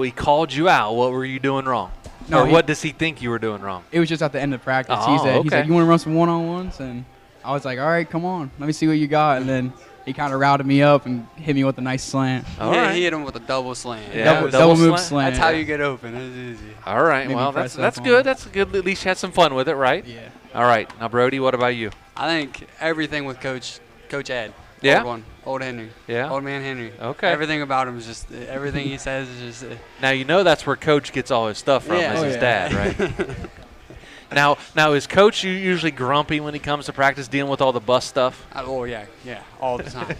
he called you out. What were you doing wrong? No, or what does he think you were doing wrong? It was just at the end of practice. Oh, He said, okay. "You want to run some one-on-ones?" And I was like, "All right, come on, let me see what you got." And then he kind of routed me up and hit me with a nice slant. All right. He hit him with a double slant. Yeah, double move slant. That's how you get open. It's easy. All right, Made me well, press that's up good. on That's good. At least you had some fun with it, right? Yeah. All right, now Brody, what about you? I think everything with Coach Ed. Yeah? Old one. Old Henry. Yeah? Old man Henry. Okay. Everything about him is just, everything he says is just. Now that's where Coach gets all his stuff from, Yeah. is Oh, his yeah. dad, right? Now is Coach usually grumpy when he comes to practice dealing with all the bus stuff? Oh, yeah, all the time.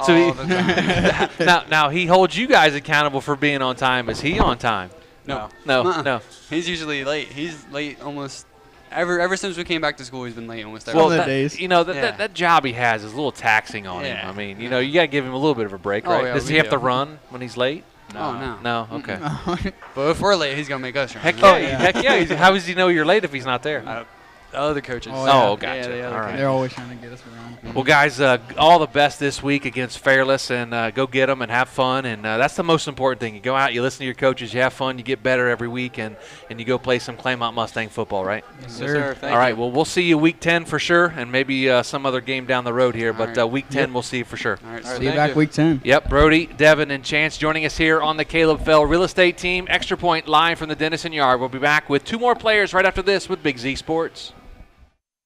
So all the time. now he holds you guys accountable for being on time. Is he on time? No. No. He's usually late. He's late almost. Ever since we came back to school, he's been late almost every Well, Some of day. the days. that job he has is a little taxing on him. Yeah. I mean, you got to give him a little bit of a break, Oh, right? yeah, Does he we have to do. run when he's late? Oh, no. No, okay. But if we're late, he's going to make us run. Heck yeah. How does he know you're late if he's not there? The other coaches. Oh, yeah. Oh, gotcha. Yeah, the other All right. coaches. They're always trying to get us around. Well, guys, all the best this week against Fairless, and go get them and have fun. And that's the most important thing. You go out, you listen to your coaches, you have fun, you get better every week, and you go play some Claymont Mustang football, right? Yes, Yes, sir. Thank All right, you. well, we'll see you week 10 for sure, and maybe some other game down the road here. All But right. week 10, we'll see you for sure. All right, All right. See you Thank back you. week 10. Yep, Brody, Devin, and Chance joining us here on the Caleb Fell Real Estate Team. Extra Point live from the Dennison Yard. We'll be back with two more players right after this with Big Z Sports.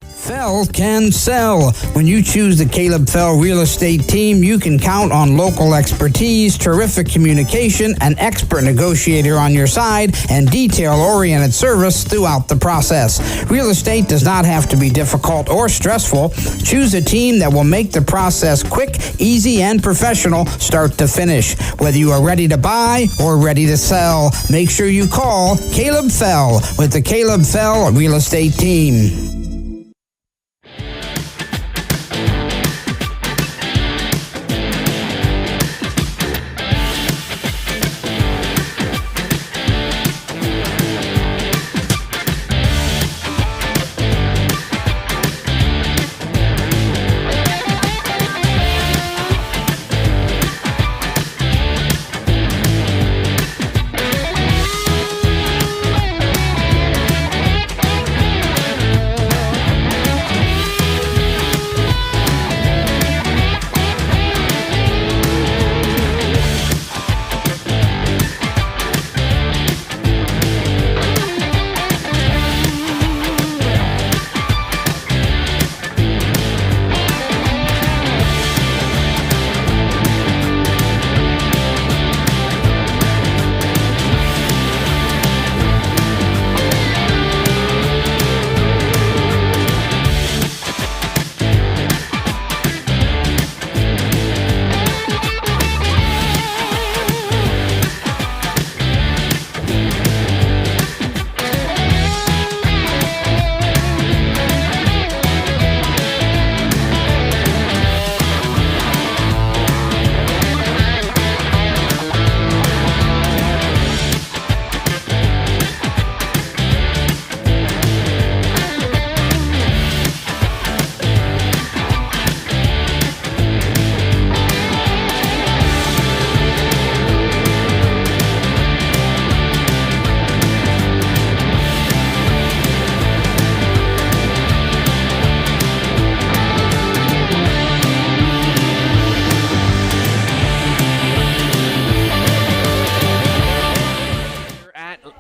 Fell can sell. When you choose the Caleb Fell Real Estate Team, you can count on local expertise, terrific communication, an expert negotiator on your side, and detail-oriented service throughout the process. Real estate does not have to be difficult or stressful. Choose a team that will make the process quick, easy, and professional start to finish. Whether you are ready to buy or ready to sell, make sure you call Caleb Fell with the Caleb Fell Real Estate Team.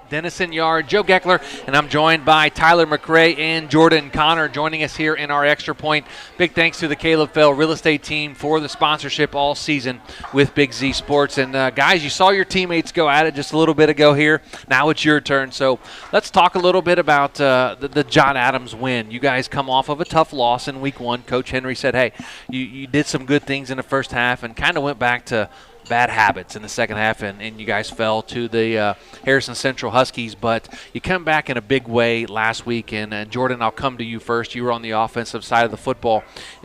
Dennison Yard, Joe Geckler, and I'm joined by Tyler McRae and Jordan Connor joining us here in our Extra Point. Big thanks to the Caleb Fell Real Estate Team for the sponsorship all season with Big Z Sports. And guys, you saw your teammates go at it just a little bit ago here. Now it's your turn. So let's talk a little bit about the John Adams win. You guys come off of a tough loss in week 1. Coach Henry said, hey, you did some good things in the first half and kind of went back to bad habits in the second half, and you guys fell to the Harrison Central Huskies. But you come back in a big way last week, and Jordan, I'll come to you first. You were on the offensive side of the football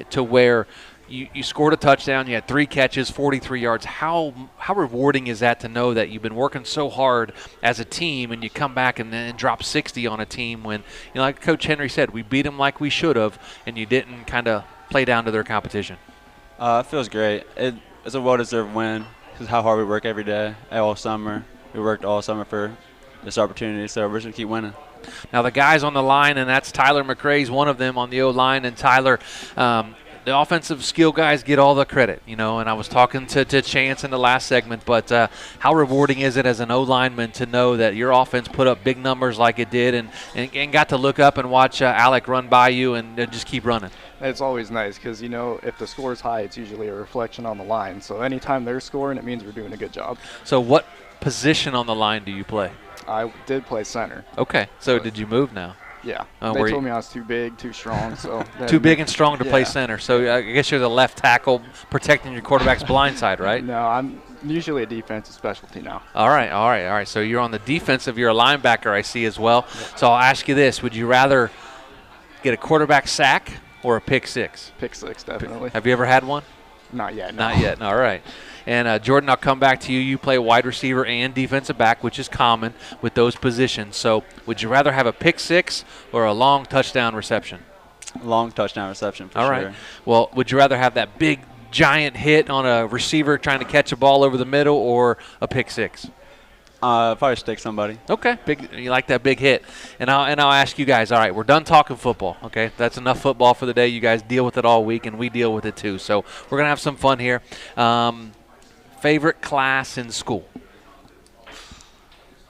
to where you scored a touchdown. You had 3 catches, 43 yards. How rewarding is that to know that you've been working so hard as a team and you come back and then drop 60 on a team when, like Coach Henry said, we beat them like we should have, and you didn't kind of play down to their competition? It feels great. It's a well-deserved win. This is how hard we work every day, all summer. We worked all summer for this opportunity, so we're just going to keep winning. Now the guys on the line, and that's Tyler McRae's one of them on the O-line, and Tyler, the offensive skill guys get all the credit, and I was talking to Chance in the last segment, but how rewarding is it as an O-lineman to know that your offense put up big numbers like it did and got to look up and watch Alec run by you and just keep running? It's always nice because, if the score is high, it's usually a reflection on the line. So anytime they're scoring, it means we're doing a good job. So what position on the line do you play? I did play center. Okay. So did you move now? Yeah. They told me I was too big, too strong. So too big and strong to play center. So I guess you're the left tackle protecting your quarterback's blind side, right? No, I'm usually a defensive specialty now. All right. So you're on the defensive. You're a linebacker, I see, as well. Yep. So I'll ask you this. Would you rather get a quarterback sack or a pick six? Pick six, definitely. Have you ever had one? Not yet, no. Not yet. All right. And, Jordan, I'll come back to you. You play wide receiver and defensive back, which is common with those positions. So would you rather have a pick six or a long touchdown reception? Long touchdown reception, for sure. All right. Well, would you rather have that big, giant hit on a receiver trying to catch a ball over the middle or a pick six? Probably stick somebody. Okay, you like that big hit. And I'll ask you guys, all right, we're done talking football, okay? That's enough football for the day. You guys deal with it all week, and we deal with it too. So we're going to have some fun here. Favorite class in school?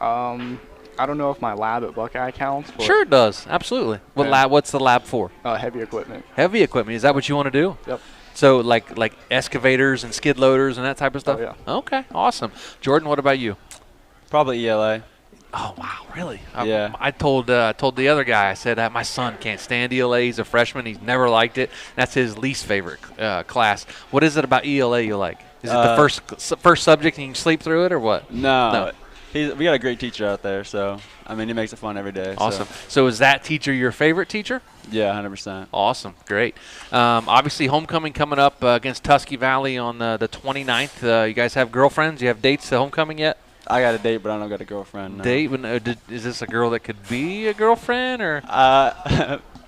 I don't know if my lab at Buckeye counts. But sure it does, absolutely. What's the lab for? Heavy equipment. Heavy equipment. Is that what you want to do? Yep. So like excavators and skid loaders and that type of stuff? Oh, yeah. Okay, awesome. Jordan, what about you? Probably ELA. Oh, wow, really? Yeah. I told the other guy, I said, my son can't stand ELA. He's a freshman. He's never liked it. That's his least favorite class. What is it about ELA you like? Is it the first subject and you can sleep through it or what? No. We got a great teacher out there, so, he makes it fun every day. Awesome. So is that teacher your favorite teacher? Yeah, 100%. Awesome. Great. Obviously, homecoming coming up against Tusky Valley on the 29th. You guys have girlfriends? You have dates to homecoming yet? I got a date, but I don't got a girlfriend. No. Date? Is this a girl that could be a girlfriend, or?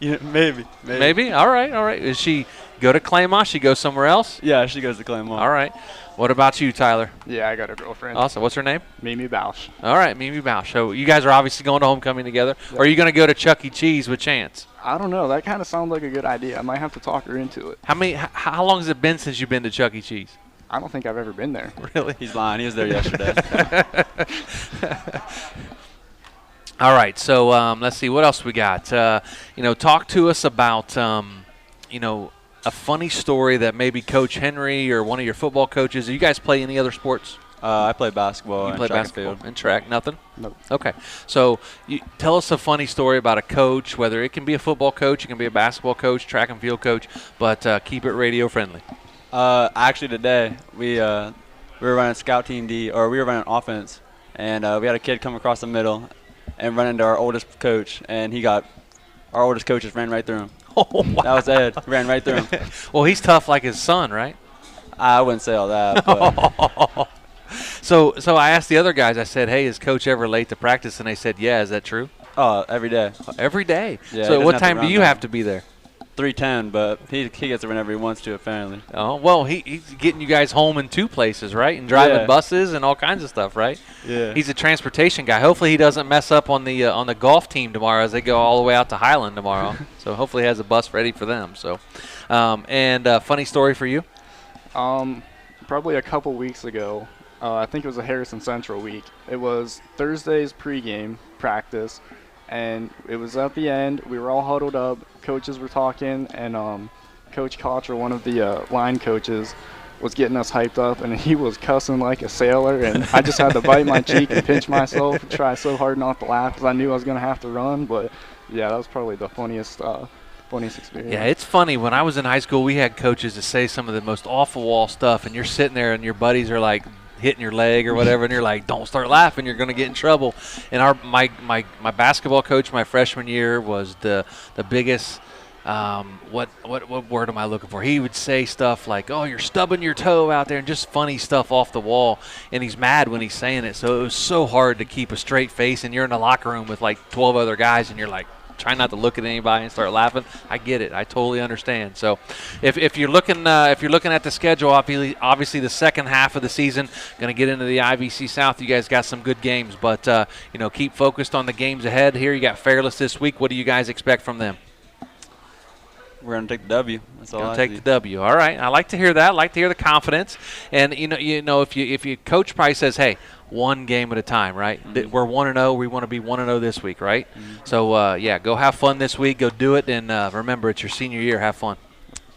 Maybe. Maybe. All right. Does she go to Claymont? She goes somewhere else? Yeah, she goes to Claymont. All right. What about you, Tyler? Yeah, I got a girlfriend. Awesome. What's her name? Mimi Bausch. All right, Mimi Bausch. So you guys are obviously going to homecoming together. Yep. Or are you going to go to Chuck E. Cheese with Chance? I don't know. That kind of sounds like a good idea. I might have to talk her into it. How long has it been since you've been to Chuck E. Cheese? I don't think I've ever been there. Really? He's lying. He was there yesterday. All right. So let's see. What else we got? Talk to us about, a funny story that maybe Coach Henry or one of your football coaches. Do you guys play any other sports? I play basketball. You play basketball and track? Nothing? Nope. Okay. So tell us a funny story about a coach, whether it can be a football coach, it can be a basketball coach, track and field coach, but keep it radio friendly. Actually, today we were running scout team D, or we were running offense, and we had a kid come across the middle and run into our oldest coach, and our oldest coach just ran right through him. Oh, wow. That was Ed. Ran right through him. Well, he's tough like his son, right? I wouldn't say all that. But So I asked the other guys, I said, hey, is Coach ever late to practice? And they said, yeah. Is that true? Every day. Every day? Yeah, so what time do you have to be there? 3:10, but he gets it whenever he wants to, apparently. Oh, well, he's getting you guys home in 2 places, right? And driving buses and all kinds of stuff, right? Yeah. He's a transportation guy. Hopefully he doesn't mess up on the golf team tomorrow as they go all the way out to Highland tomorrow. So hopefully he has a bus ready for them. So, funny story for you? Probably a couple weeks ago, I think it was a Harrison Central week. It was Thursday's pregame practice, and it was at the end. We were all huddled up. Coaches were talking, and Coach Kocher, one of the line coaches, was getting us hyped up, and he was cussing like a sailor, and I just had to bite my cheek and pinch myself and try so hard not to laugh because I knew I was going to have to run. But, yeah, that was probably the funniest experience. Yeah, it's funny. When I was in high school, we had coaches that say some of the most off-the-wall stuff, and you're sitting there and your buddies are like hitting your leg or whatever, and you're like, don't start laughing, you're going to get in trouble. And my basketball coach my freshman year was the biggest what word am I looking for? He would say stuff like, oh, you're stubbing your toe out there, and just funny stuff off the wall, and he's mad when he's saying it. So it was so hard to keep a straight face, and you're in the locker room with like 12 other guys, and you're like, trying not to look at anybody and start laughing. I get it. I totally understand. So if you're looking at the schedule, obviously the second half of the season, going to get into the IVC South. You guys got some good games, but keep focused on the games ahead here. You got Fairless this week. What do you guys expect from them? We're going to take the W. That's all. Take the W. All right. I like to hear that. I like to hear the confidence. And if you Coach Price says, hey, one game at a time, right? Mm-hmm. We're 1-0. We want to be 1-0 this week, right? Mm-hmm. So go have fun this week. Go do it, and remember, it's your senior year. Have fun.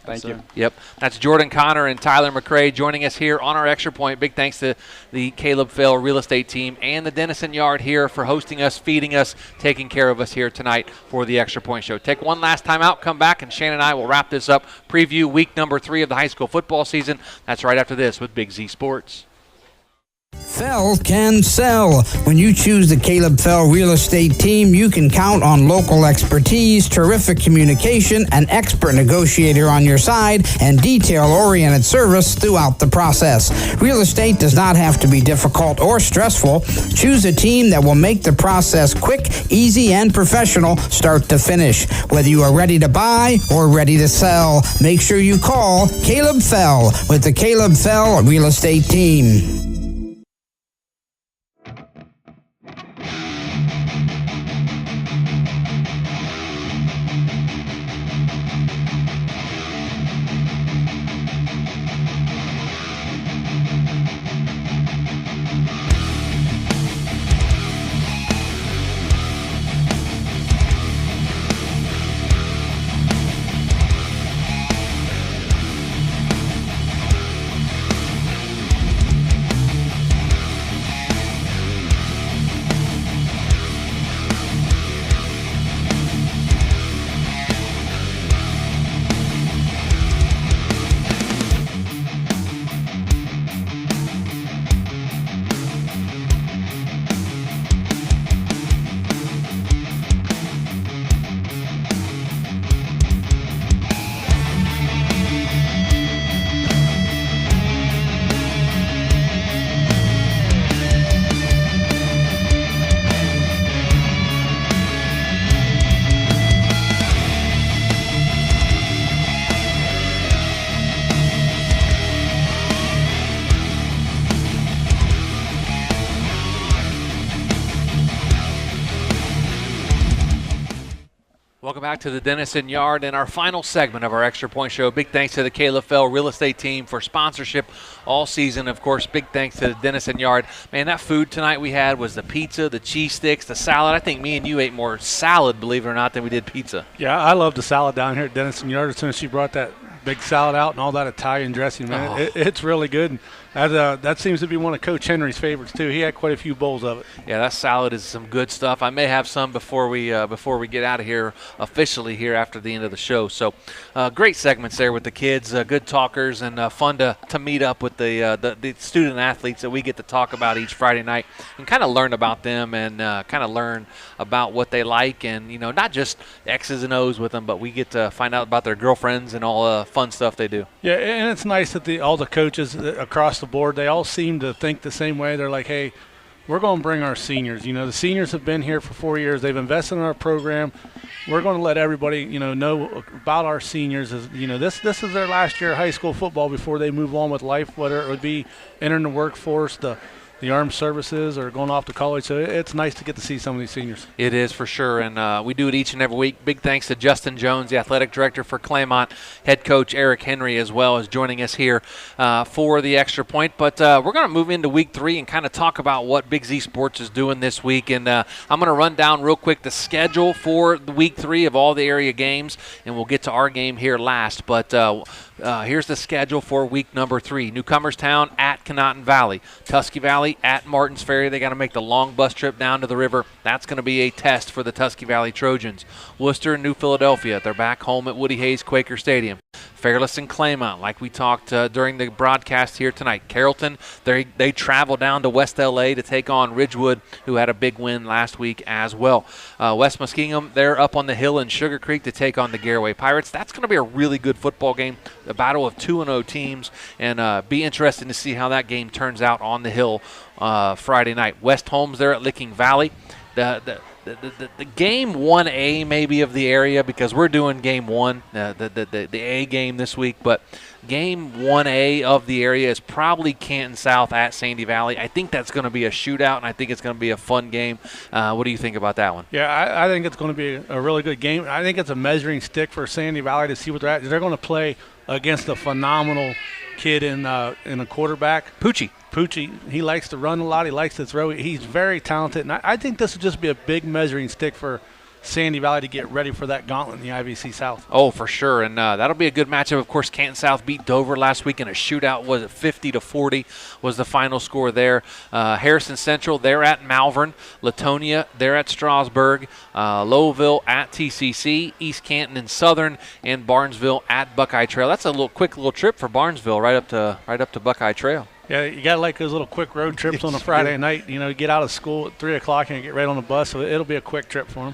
Thank you. Yep. That's Jordan Connor and Tyler McCrae joining us here on our Extra Point. Big thanks to the Caleb Fell real estate team and the Dennison Yard here for hosting us, feeding us, taking care of us here tonight for the Extra Point Show. Take one last time out, come back, and Shannon and I will wrap this up. Preview week number 3 of the high school football season. That's right after this with Big Z Sports. Fell can sell. When you choose the Caleb Fell real estate team, you can count on local expertise, terrific communication, an expert negotiator on your side, and detail-oriented service throughout the process. Real estate does not have to be difficult or stressful. Choose a team that will make the process quick, easy, and professional start to finish. Whether you are ready to buy or ready to sell, make sure you call Caleb Fell with the Caleb Fell real estate team. Welcome back to the Dennison Yard and our final segment of our Extra Point Show. Big thanks to the Caleb Fell real estate team for sponsorship all season. Of course, big thanks to the Dennison Yard. Man, that food tonight we had was the pizza, the cheese sticks, the salad. I think me and you ate more salad, believe it or not, than we did pizza. Yeah, I love the salad down here at Dennison Yard. As soon as she brought that big salad out and all that Italian dressing, man, it's really good. And that seems to be one of Coach Henry's favorites too. He had quite a few bowls of it. Yeah, that salad is some good stuff. I may have some before we get out of here officially here after the end of the show. So, great segments there with the kids, good talkers, and fun to meet up with the student athletes that we get to talk about each Friday night and kind of learn about them and kind of learn about what they like and not just X's and O's with them, but we get to find out about their girlfriends and all the fun stuff they do. Yeah, and it's nice that all the coaches across the board, they all seem to think the same way. They're like, hey, we're going to bring our seniors. The seniors have been here for 4 years. They've invested in our program. We're going to let everybody, know about our seniors. This is their last year of high school football before they move on with life, whether it would be entering the workforce, the the armed services or going off to college. So it's nice to get to see some of these seniors. It is for sure, and we do it each and every week. Big thanks to Justin Jones, the athletic director for Claymont, head coach Eric Henry as well as joining us here for the Extra Point. But we're going to move into week 3 and kind of talk about what Big Z Sports is doing this week. And I'm going to run down real quick the schedule for the week 3 of all the area games, and we'll get to our game here last. But here's the schedule for week number 3. Newcomerstown at Conotton Valley. Tusky Valley at Martins Ferry. They got to make the long bus trip down to the river. That's going to be a test for the Tusky Valley Trojans. Worcester and New Philadelphia. They're back home at Woody Hayes Quaker Stadium. Fairless and Claymont, like we talked during the broadcast here tonight. Carrollton, they travel down to West L.A. to take on Ridgewood, who had a big win last week as well. West Muskingum, they're up on the hill in Sugar Creek to take on the Garaway Pirates. That's going to be a really good football game, a battle of 2-0 teams, and be interesting to see how that game turns out on the hill Friday night. West Holmes, they're at Licking Valley. The game 1A maybe of the area, because we're doing game 1, the A game this week, but game 1A of the area is probably Canton South at Sandy Valley. I think that's going to be a shootout, and I think it's going to be a fun game. What do you think about that one? Yeah, I think it's going to be a really good game. I think it's a measuring stick for Sandy Valley to see what they're at. They're going to play against a phenomenal kid in a quarterback. Poochie, he likes to run a lot. He likes to throw. He's very talented. And I think this will just be a big measuring stick for Sandy Valley to get ready for that gauntlet in the IVC South. Oh, for sure, and that'll be a good matchup. Of course, Canton South beat Dover last week in a shootout. Was it 50-40 was the final score there. Harrison Central, they're at Malvern. Latonia, they're at Strasburg. Lowville at TCC. East Canton and Southern, and Barnesville at Buckeye Trail. That's a quick little trip for Barnesville, right up to Buckeye Trail. Yeah, you got to like those little quick road trips on a Friday night. You know, get out of school at 3 o'clock and get right on the bus, so it'll be a quick trip for them.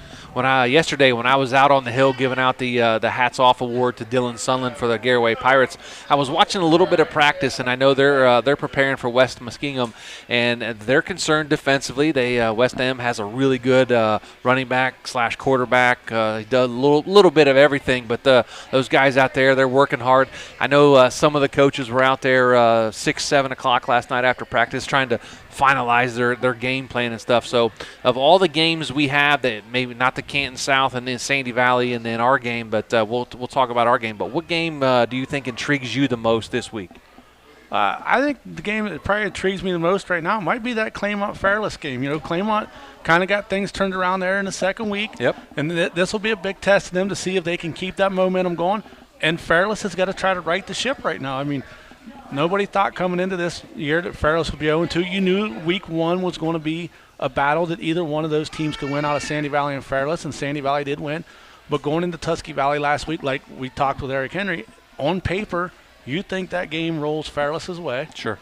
Yesterday when I was out on the hill giving out the Hats Off Award to Dylan Sunland for the Garaway Pirates, I was watching a little bit of practice, and I know they're preparing for West Muskingum, and they're concerned defensively. West M has a really good running back / quarterback. He does a little bit of everything, but those guys out there, they're working hard. I know some of the coaches were out there 6, 7 o'clock last night after practice trying to finalize their game plan and stuff. So of all the games we have, that maybe not the Canton South and then Sandy Valley and then our game, but we'll talk about our game. But what game do you think intrigues you the most this week? I think the game that probably intrigues me the most right now might be that Claymont-Fairless game. You know, Claymont kind of got things turned around there in the second week. Yep. And this will be a big test for them to see if they can keep that momentum going. And Fairless has got to try to right the ship right now. I mean, nobody thought coming into this year that Fairless would be 0-2. You knew week 1 was going to be a battle that either one of those teams could win out of Sandy Valley and Fairless, and Sandy Valley did win. But going into Tusky Valley last week, like we talked with Eric Henry, on paper, you think that game rolls Fairless's way. Sure.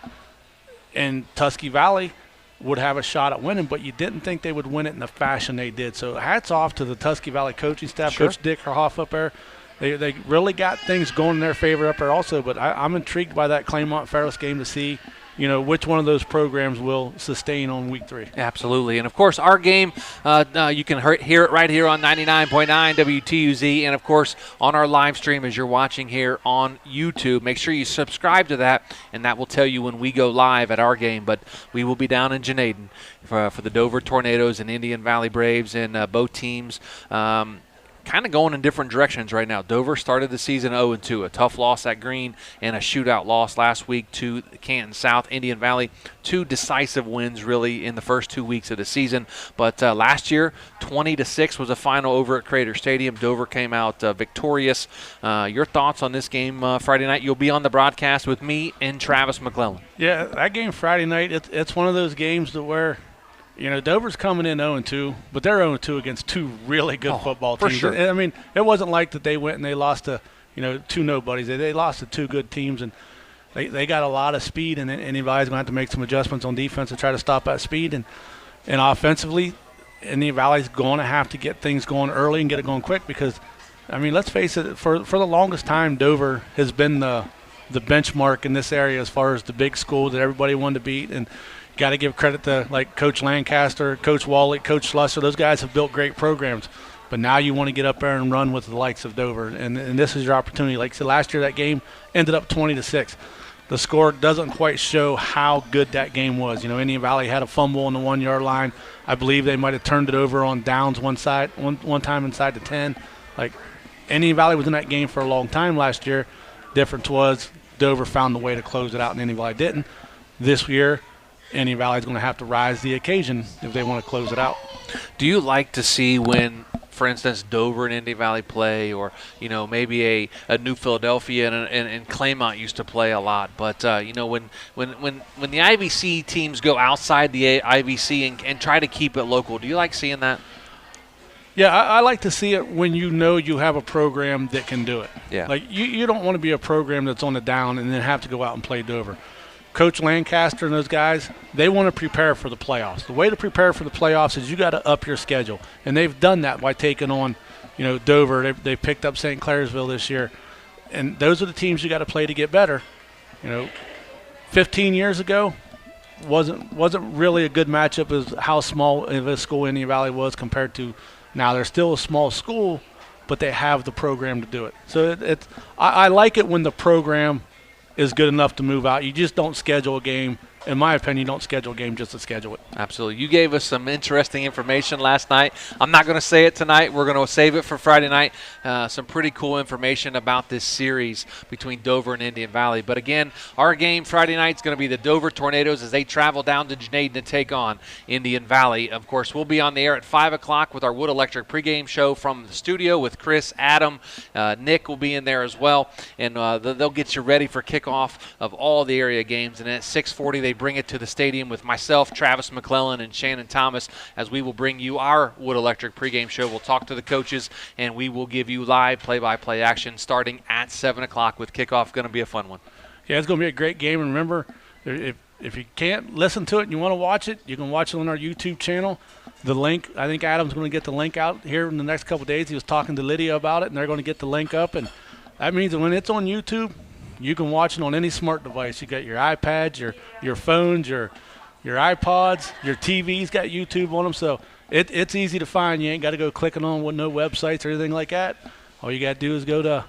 And Tusky Valley would have a shot at winning, but you didn't think they would win it in the fashion they did. So hats off to the Tusky Valley coaching staff. Sure. Coach Dick Herhoff up there. They really got things going in their favor up there also, but I'm intrigued by that Claymont-Fairless game to see, you know, which one of those programs will sustain on week 3. Absolutely. And, of course, our game, you can hear it right here on 99.9 WTUZ, and, of course, on our live stream as you're watching here on YouTube. Make sure you subscribe to that, and that will tell you when we go live at our game. But we will be down in Janaden for the Dover Tornadoes and Indian Valley Braves, and both teams kind of going in different directions right now. Dover started the season 0-2, a tough loss at Green and a shootout loss last week to Canton South. Indian Valley, 2 decisive wins really in the first 2 weeks of the season. But last year, 20-6 was a final over at Crater Stadium. Dover came out victorious. Your thoughts on this game Friday night? You'll be on the broadcast with me and Travis McClellan. Yeah, that game Friday night, it's one of those games that where, you know, Dover's coming in 0-2, but they're 0-2 against 2 really good football teams. For sure. I mean, it wasn't like that they went and they lost to, 2 nobodies. They lost to 2 good teams, and they got a lot of speed, and anybody's going to have to make some adjustments on defense to try to stop that speed. And offensively, Indian Valley's going to have to get things going early and get it going quick because, I mean, let's face it, for the longest time, Dover has been the benchmark in this area as far as the big school that everybody wanted to beat. And got to give credit to like Coach Lancaster, Coach Wally, Coach Slusser. Those guys have built great programs. But now you want to get up there and run with the likes of Dover, and this is your opportunity. Like I said, last year that game ended up 20-6. the score doesn't quite show how good that game was. You know, Indian Valley had a fumble on the 1 yard line. I believe they might have turned it over on downs one time inside the 10. Like, Indian Valley was in that game for a long time last year. Difference was Dover found the way to close it out and Indian Valley didn't. This year, Indian Valley is going to have to rise the occasion if they want to close it out. Do you like to see when, for instance, Dover and Indian Valley play, or maybe a New Philadelphia and Claymont used to play a lot, but when the IVC teams go outside the IVC and try to keep it local, do you like seeing that? Yeah, I like to see it when you have a program that can do it. Yeah. Like, you don't want to be a program that's on the down and then have to go out and play Dover. Coach Lancaster and those guys, they want to prepare for the playoffs. The way to prepare for the playoffs is you got to up your schedule, and they've done that by taking on, Dover. They picked up St. Clairsville this year, and those are the teams you got to play to get better. 15 years ago wasn't really a good matchup as how small of a school Indian Valley was compared to now. They're still a small school, but they have the program to do it. So I like it when the program is good enough to move out. You just don't schedule a game. In my opinion, you don't schedule a game just to schedule it. Absolutely. You gave us some interesting information last night. I'm not going to say it tonight. We're going to save it for Friday night. Some pretty cool information about this series between Dover and Indian Valley. But again, our game Friday night is going to be the Dover Tornadoes as they travel down to Janaden to take on Indian Valley. Of course, we'll be on the air at 5 o'clock with our Wood Electric pregame show from the studio with Chris, Adam, Nick will be in there as well. And they'll get you ready for kickoff of all the area games. And at 6:40, they bring it to the stadium with myself, Travis McClellan, and Shannon Thomas, as we will bring you our Wood Electric pregame show. We'll talk to the coaches, and we will give you live play-by-play action starting at 7 o'clock with kickoff. Going to be a fun one. Yeah, it's going to be a great game. And remember, if you can't listen to it and you want to watch it, you can watch it on our YouTube channel. The link, I think Adam's going to get the link out here in the next couple of days. He was talking to Lydia about it, and they're going to get the link up. And that means that when it's on YouTube, you can watch it on any smart device. You got your iPads, your phones, your iPods, your TVs got YouTube on them. So it's easy to find. You ain't got to go clicking on with no websites or anything like that. All you got to do is go to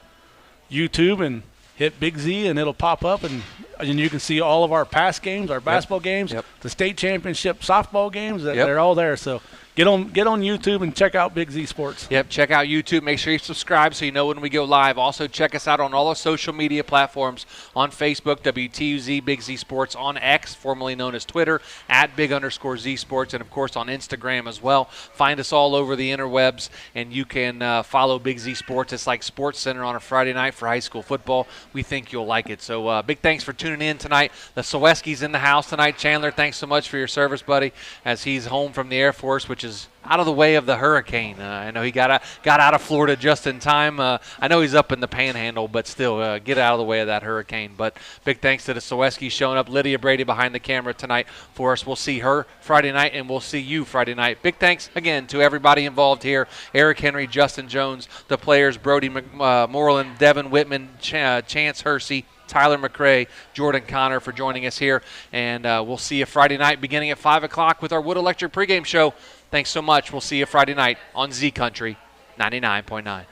YouTube and hit Big Z, and it'll pop up, and you can see all of our past games, our basketball games, the state championship softball games. They're all there. So get on YouTube and check out Big Z Sports. Yep, check out YouTube. Make sure you subscribe so you know when we go live. Also, check us out on all our social media platforms on Facebook, WTUZ Big Z Sports, on X, formerly known as Twitter, at @Big_Z Sports, and, of course, on Instagram as well. Find us all over the interwebs, and you can follow Big Z Sports. It's like Sports Center on a Friday night for high school football. We think you'll like it. So big thanks for tuning in tonight. The Soweski's in the house tonight. Chandler, thanks so much for your service, buddy, as he's home from the Air Force, which is out of the way of the hurricane. I know he got out of Florida just in time. I know he's up in the Panhandle, but still, get out of the way of that hurricane. But big thanks to the Soweski's showing up. Lydia Brady behind the camera tonight for us. We'll see her Friday night, and we'll see you Friday night. Big thanks again to everybody involved here: Eric Henry, Justin Jones, the players, Brody Moreland, Devin Whitman, Chance Hersey, Tyler McRae, Jordan Connor for joining us here. And we'll see you Friday night beginning at 5 o'clock with our Wood Electric pregame show. Thanks so much. We'll see you Friday night on Z Country 99.9.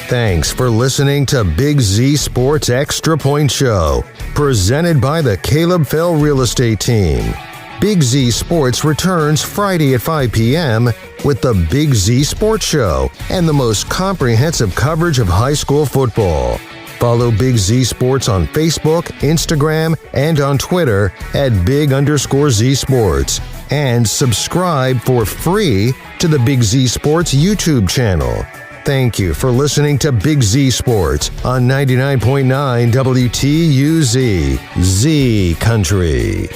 Thanks for listening to Big Z Sports Extra Point Show, presented by the Caleb Fell Real Estate Team. Big Z Sports returns Friday at 5 p.m. with the Big Z Sports Show and the most comprehensive coverage of high school football. Follow Big Z Sports on Facebook, Instagram, and on Twitter at @Big_Z Sports. And subscribe for free to the Big Z Sports YouTube channel. Thank you for listening to Big Z Sports on 99.9 WTUZ, Z Country.